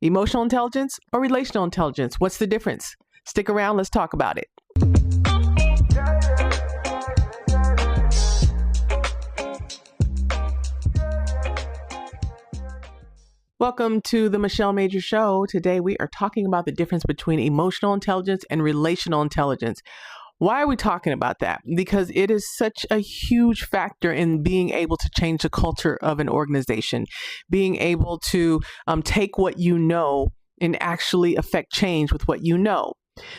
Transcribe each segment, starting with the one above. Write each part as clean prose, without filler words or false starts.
Emotional intelligence or relational intelligence? What's the difference? Stick around. Let's talk about it. Welcome to the Michelle Major Show. Today we are talking about the difference between emotional intelligence and relational intelligence. Why are we talking about that? Because it is such a huge factor in being able to change the culture of an organization, being able to take what you know and actually affect change with what you know.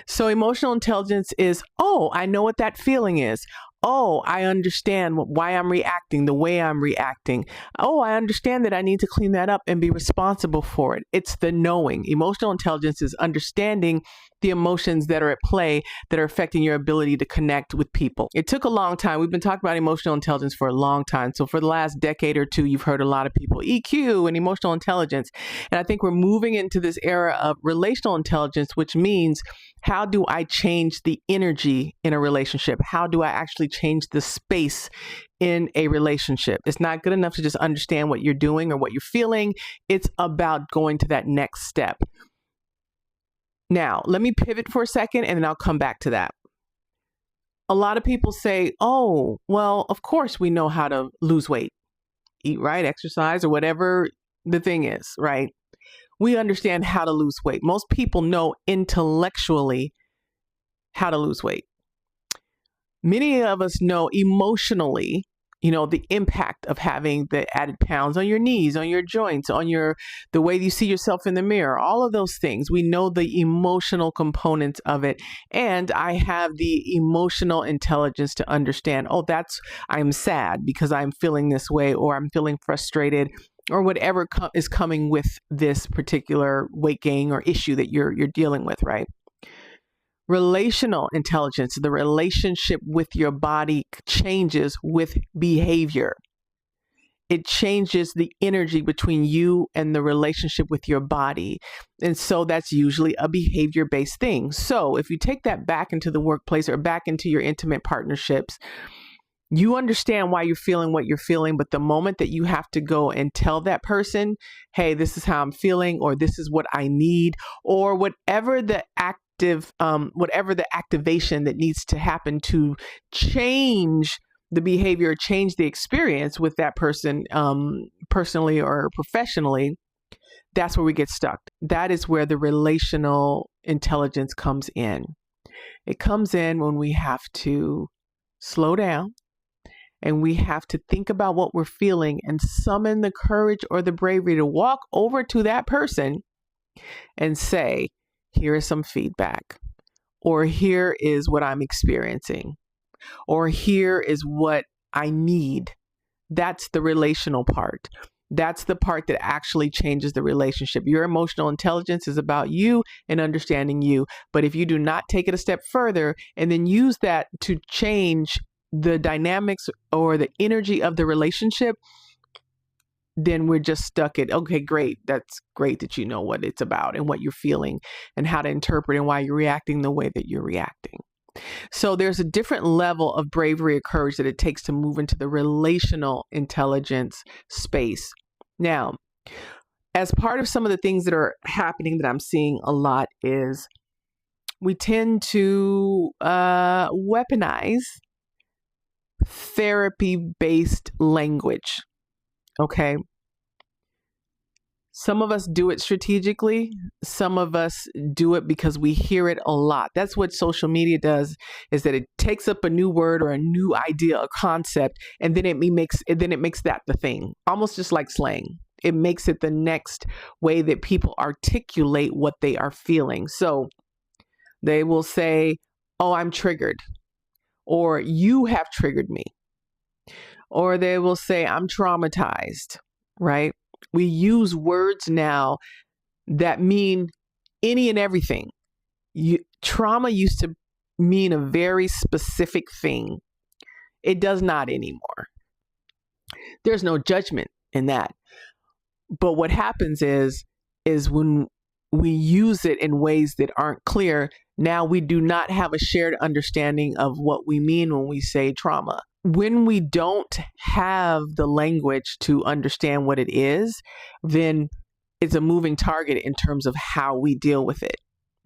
So emotional intelligence is, oh, I know what that feeling is. Oh, I understand why I'm reacting the way I'm reacting. Oh, I understand that I need to clean that up and be responsible for it. It's the knowing. Emotional intelligence is understanding the emotions that are at play that are affecting your ability to connect with people. It took a long time. We've been talking about emotional intelligence for a long time. So for the last decade or two, you've heard a lot of people, EQ and emotional intelligence. And I think we're moving into this era of relational intelligence, which means how do I change the energy in a relationship? How do I actually change the space in a relationship? It's not good enough to just understand what you're doing or what you're feeling. It's about going to that next step. Now, let me pivot for a second and then I'll come back to that. A lot of people say, oh, well, of course we know how to lose weight, eat right, exercise, or whatever the thing is, right? We understand how to lose weight. Most people know intellectually how to lose weight. Many of us know emotionally, the impact of having the added pounds on your knees, on your joints, on the way you see yourself in the mirror, all of those things. We know the emotional components of it. And I have the emotional intelligence to understand, I'm sad because I'm feeling this way, or I'm feeling frustrated, or whatever is coming with this particular weight gain or issue that you're dealing with, right? Relational intelligence, the relationship with your body changes with behavior. It changes the energy between you and the relationship with your body. And so that's usually a behavior-based thing. So if you take that back into the workplace or back into your intimate partnerships, you understand why you're feeling what you're feeling, but the moment that you have to go and tell that person, hey, this is how I'm feeling, or this is what I need, or whatever the activation that needs to happen to change the behavior, change the experience with that person, personally or professionally, that's where we get stuck. That is where the relational intelligence comes in. It comes in when we have to slow down. And we have to think about what we're feeling and summon the courage or the bravery to walk over to that person and say, here is some feedback, or here is what I'm experiencing, or here is what I need. That's the relational part. That's the part that actually changes the relationship. Your emotional intelligence is about you and understanding you. But if you do not take it a step further and then use that to change the dynamics or the energy of the relationship, then we're just stuck at, okay, great. That's great that you know what it's about and what you're feeling and how to interpret and why you're reacting the way that you're reacting. So there's a different level of bravery or courage that it takes to move into the relational intelligence space. Now, as part of some of the things that are happening that I'm seeing a lot is we tend to weaponize therapy-based language. Okay. Some of us do it strategically. Some of us do it because we hear it a lot. That's what social media does, is that it takes up a new word or a new idea, a concept, and then it makes that the thing, almost just like slang. It makes it the next way that people articulate what they are feeling. So they will say, oh, I'm triggered, or you have triggered me. Or they will say, I'm traumatized, right? We use words now that mean any and everything. Trauma used to mean a very specific thing. It does not anymore. There's no judgment in that. But what happens is when we use it in ways that aren't clear, now we do not have a shared understanding of what we mean when we say trauma. When we don't have the language to understand what it is, then it's a moving target in terms of how we deal with it.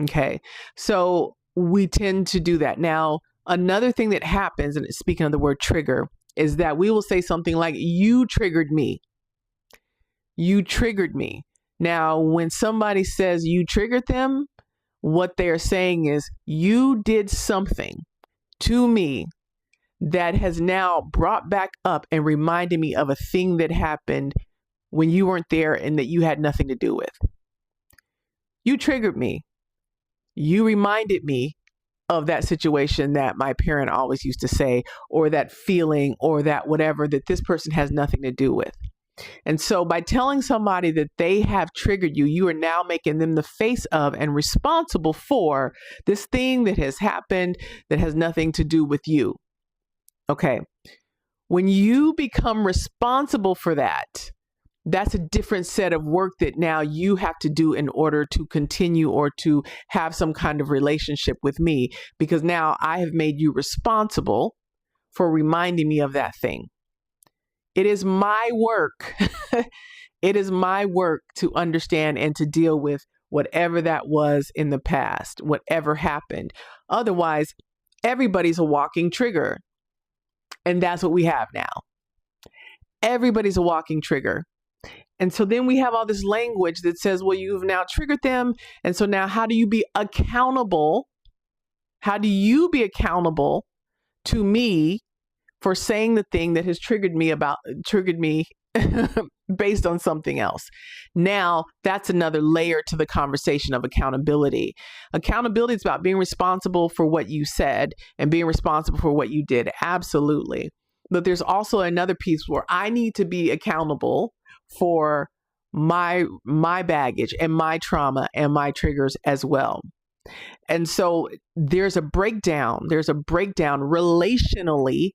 Okay. So we tend to do that. Now, another thing that happens, and speaking of the word trigger, is that we will say something like, you triggered me. You triggered me. Now, when somebody says you triggered them, what they're saying is, you did something to me that has now brought back up and reminded me of a thing that happened when you weren't there and that you had nothing to do with. You triggered me. You reminded me of that situation that my parent always used to say, or that feeling, or that whatever that this person has nothing to do with. And so by telling somebody that they have triggered you, you are now making them the face of and responsible for this thing that has happened that has nothing to do with you. Okay. When you become responsible for that, that's a different set of work that now you have to do in order to continue or to have some kind of relationship with me, because now I have made you responsible for reminding me of that thing. It is my work. It is my work to understand and to deal with whatever that was in the past, whatever happened. Otherwise, everybody's a walking trigger. And that's what we have now. Everybody's a walking trigger. And so then we have all this language that says, well, you've now triggered them. And so now how do you be accountable? How do you be accountable to me for saying the thing that has triggered me based on something else? Now, that's another layer to the conversation of accountability. Accountability is about being responsible for what you said and being responsible for what you did. Absolutely. But there's also another piece where I need to be accountable for my baggage and my trauma and my triggers as well. And so there's a breakdown relationally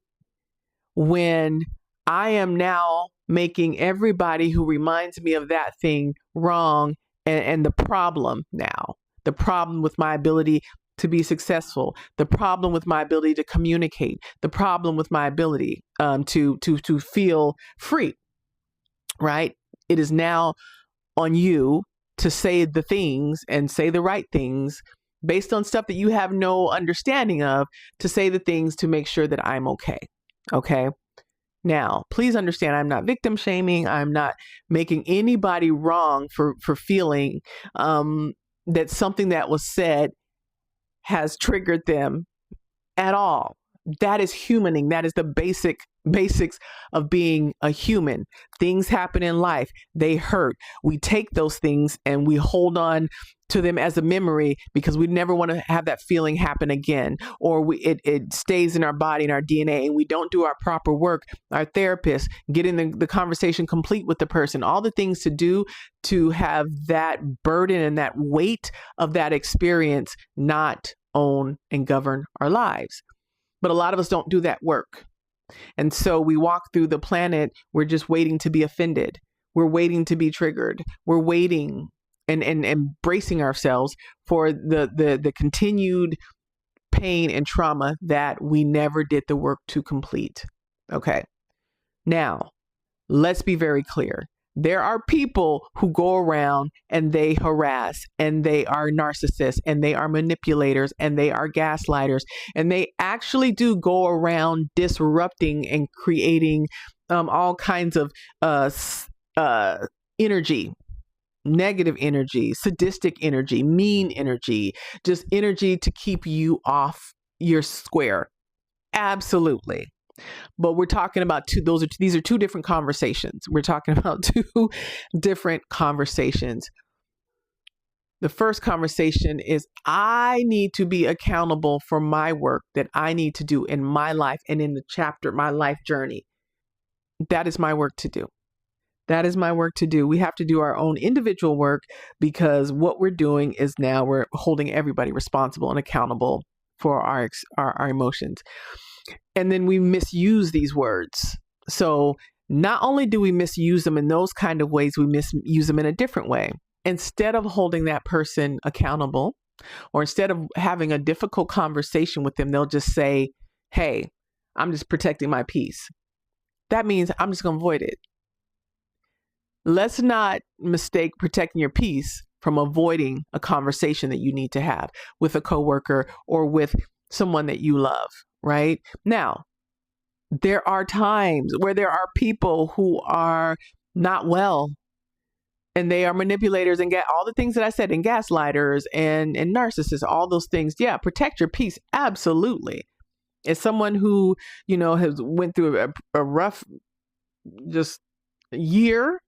when I am now making everybody who reminds me of that thing wrong and the problem now. The problem with my ability to be successful, the problem with my ability to communicate, the problem with my ability to feel free, right? It is now on you to say the things and say the right things based on stuff that you have no understanding of, to say the things to make sure that I'm okay. Okay. Now, please understand, I'm not victim shaming. I'm not making anybody wrong for feeling that something that was said has triggered them at all. That is humaning. That is the basics of being a human. Things happen in life. They hurt. We take those things and we hold on to them as a memory because we never want to have that feeling happen again, or it stays in our body and our DNA, and we don't do our proper work, our therapist, getting the conversation complete with the person, all the things to do to have that burden and that weight of that experience not own and govern our lives. But a lot of us don't do that work. And so we walk through the planet, we're just waiting to be offended. We're waiting to be triggered. We're waiting and bracing ourselves for the continued pain and trauma that we never did the work to complete. Okay. Now, let's be very clear. There are people who go around and they harass, and they are narcissists, and they are manipulators, and they are gaslighters, and they actually do go around disrupting and creating all kinds of energy, negative energy, sadistic energy, mean energy, just energy to keep you off your square. Absolutely. But we're talking about these are two different conversations. We're talking about two different conversations. The first conversation is, I need to be accountable for my work that I need to do in my life and in the chapter, my life journey. That is my work to do. That is my work to do. We have to do our own individual work, because what we're doing is now we're holding everybody responsible and accountable for our emotions. And then we misuse these words. So not only do we misuse them in those kind of ways, we misuse them in a different way. Instead of holding that person accountable, or instead of having a difficult conversation with them, they'll just say, hey, I'm just protecting my peace. That means I'm just going to avoid it. Let's not mistake protecting your peace from avoiding a conversation that you need to have with a coworker or with someone that you love, right? Now, there are times where there are people who are not well and they are manipulators and get all the things that I said, and gaslighters and narcissists, all those things. Yeah, protect your peace. Absolutely. As someone who, has went through a rough just year,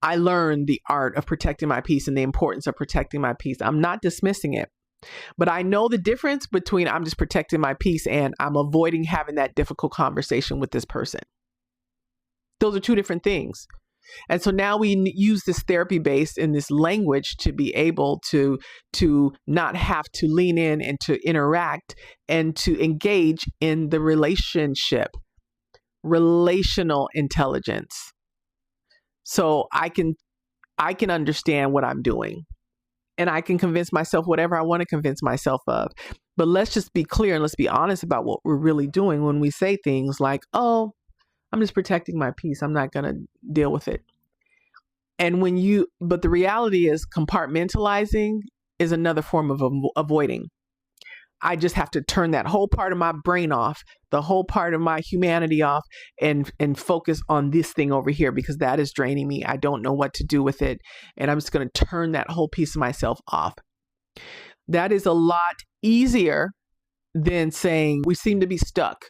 I learned the art of protecting my peace and the importance of protecting my peace. I'm not dismissing it, but I know the difference between I'm just protecting my peace and I'm avoiding having that difficult conversation with this person. Those are two different things. And so now we use this therapy based in this language to be able to not have to lean in and to interact and to engage in the relationship, relational intelligence. So I can understand what I'm doing and I can convince myself whatever I want to convince myself of. But let's just be clear and let's be honest about what we're really doing when we say things like, oh, I'm just protecting my peace. I'm not going to deal with it. And but the reality is compartmentalizing is another form of avoiding. I just have to turn that whole part of my brain off, the whole part of my humanity off, and focus on this thing over here because that is draining me. I don't know what to do with it. And I'm just going to turn that whole piece of myself off. That is a lot easier than saying we seem to be stuck.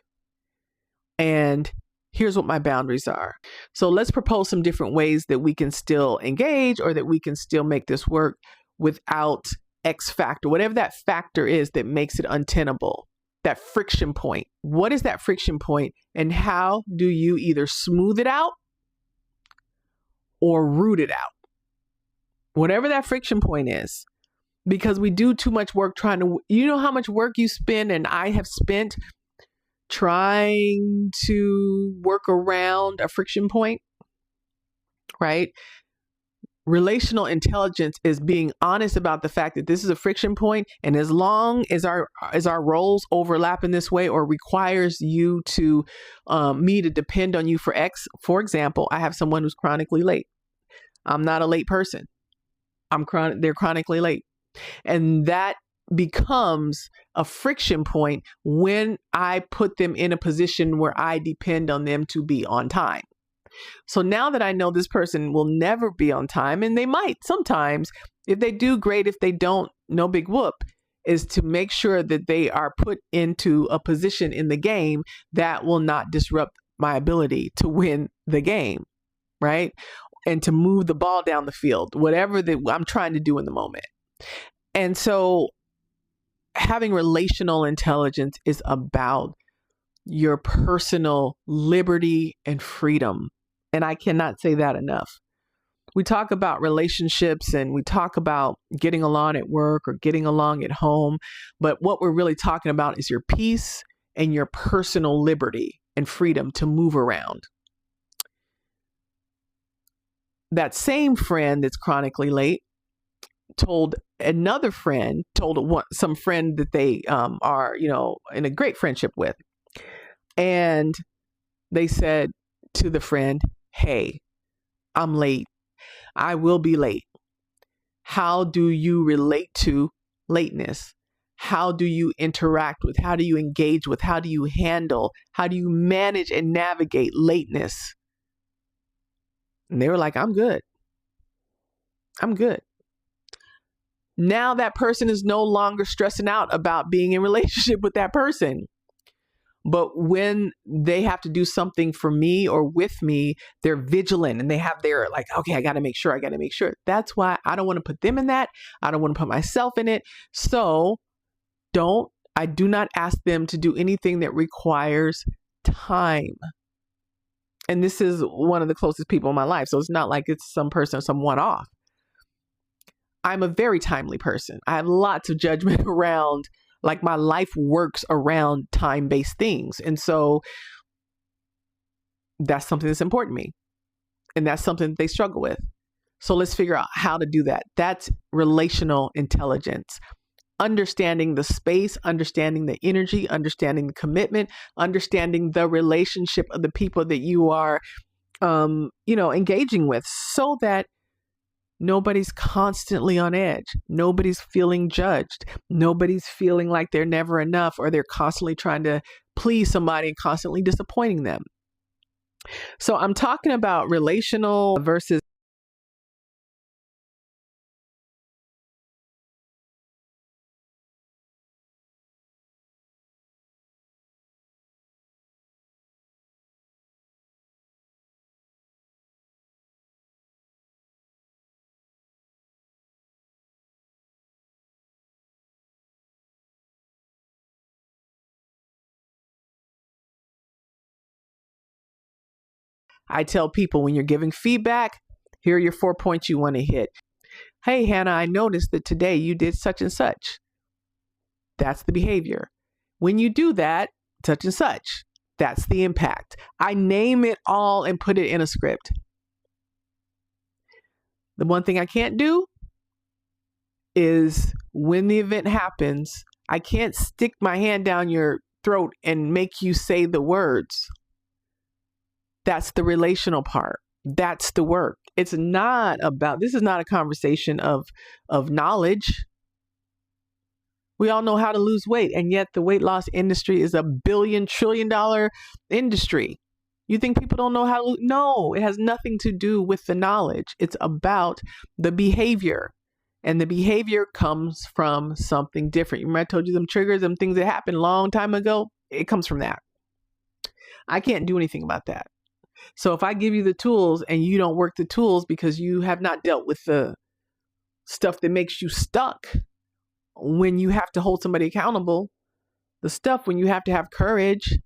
And here's what my boundaries are. So let's propose some different ways that we can still engage or that we can still make this work without X factor, whatever that factor is that makes it untenable, that friction point. What is that friction point and how do you either smooth it out or root it out? Whatever that friction point is, because we do too much work trying to, how much work you spend and I have spent trying to work around a friction point, right? Relational intelligence is being honest about the fact that this is a friction point, and as long as our roles overlap in this way or requires you to me to depend on you for X. For example, I have someone who's chronically late. I'm not a late person. They're chronically late, and that becomes a friction point when I put them in a position where I depend on them to be on time. So now that I know this person will never be on time, and they might sometimes, if they do, great. If they don't, no big whoop, is to make sure that they are put into a position in the game that will not disrupt my ability to win the game, right? And to move the ball down the field, whatever that I'm trying to do in the moment. And so having relational intelligence is about your personal liberty and freedom. And I cannot say that enough. We talk about relationships and we talk about getting along at work or getting along at home. But what we're really talking about is your peace and your personal liberty and freedom to move around. That same friend that's chronically late told some friend that they are, in a great friendship with. And they said to the friend, hey, I'm late. I will be late. How do you relate to lateness? How do you interact with, how do you engage with, how do you handle, how do you manage and navigate lateness? And they were like, I'm good. I'm good. Now that person is no longer stressing out about being in relationship with that person. But when they have to do something for me or with me, they're vigilant and they have their okay, I got to make sure. That's why I don't want to put them in that. I don't want to put myself in it. So I do not ask them to do anything that requires time. And this is one of the closest people in my life. So it's not like it's some person, some one-off. I'm a very timely person. I have lots of judgment around, my life works around time-based things. And so that's something that's important to me. And that's something that they struggle with. So let's figure out how to do that. That's relational intelligence. Understanding the space, understanding the energy, understanding the commitment, understanding the relationship of the people that you are engaging with, so that nobody's constantly on edge. Nobody's feeling judged. Nobody's feeling like they're never enough, or they're constantly trying to please somebody and constantly disappointing them. So I'm talking about relational versus. I tell people, when you're giving feedback, here are your 4 points you want to hit. Hey, Hannah, I noticed that today you did such and such. That's the behavior. When you do that, such and such, that's the impact. I name it all and put it in a script. The one thing I can't do is, when the event happens, I can't stick my hand down your throat and make you say the words. That's the relational part. That's the work. This is not a conversation of knowledge. We all know how to lose weight, and yet the weight loss industry is a $1 trillion industry. You think people don't know how to lose? No, it has nothing to do with the knowledge. It's about the behavior. And the behavior comes from something different. You remember I told you them triggers, them things that happened a long time ago? It comes from that. I can't do anything about that. So if I give you the tools and you don't work the tools because you have not dealt with the stuff that makes you stuck when you have to hold somebody accountable, the stuff when you have to have courage,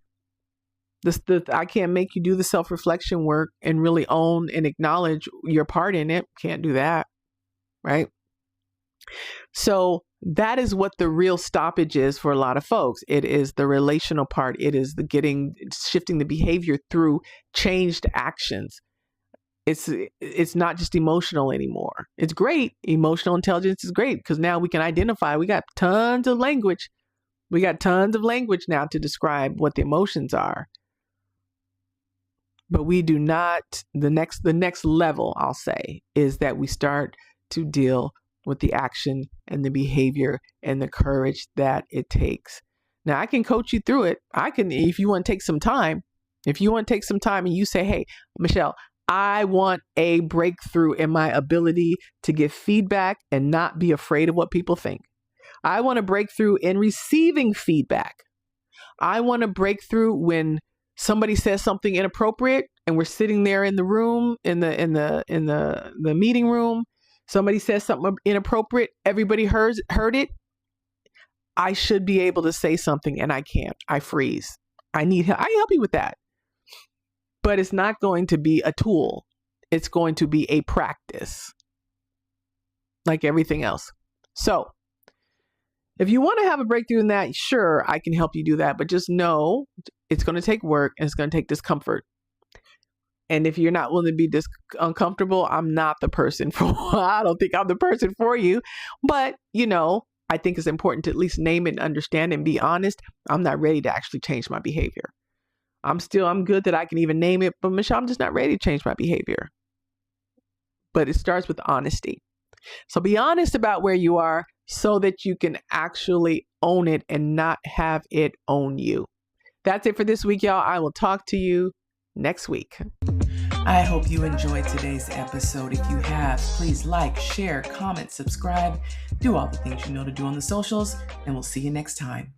I can't make you do the self-reflection work and really own and acknowledge your part in it. Can't do that, right? So that is what the real stoppage is for a lot of folks. It is the relational part. It is shifting the behavior through changed actions. It's not just emotional anymore. It's great. Emotional intelligence is great because now we can identify. We got tons of language. We got tons of language now to describe what the emotions are. But we do not, the next level, I'll say, is that we start to deal with the action and the behavior and the courage that it takes. Now, I can coach you through it. If you want to take some time, and you say, hey, Michelle, I want a breakthrough in my ability to give feedback and not be afraid of what people think. I want a breakthrough in receiving feedback. I want a breakthrough when somebody says something inappropriate and we're sitting there in the room, in the meeting room. Somebody says something inappropriate. Everybody heard it. I should be able to say something and I can't. I freeze. I need help. I help you with that. But it's not going to be a tool. It's going to be a practice, like everything else. So if you want to have a breakthrough in that, sure, I can help you do that. But just know it's going to take work and it's going to take discomfort. And if you're not willing to be uncomfortable, I'm not the person I don't think I'm the person for you. But, I think it's important to at least name it and understand and be honest. I'm not ready to actually change my behavior. I'm good that I can even name it, but Michelle, I'm just not ready to change my behavior. But it starts with honesty. So be honest about where you are so that you can actually own it and not have it own you. That's it for this week, y'all. I will talk to you next week. I hope you enjoyed today's episode. If you have, please like, share, comment, subscribe, do all the things you know to do on the socials, and we'll see you next time.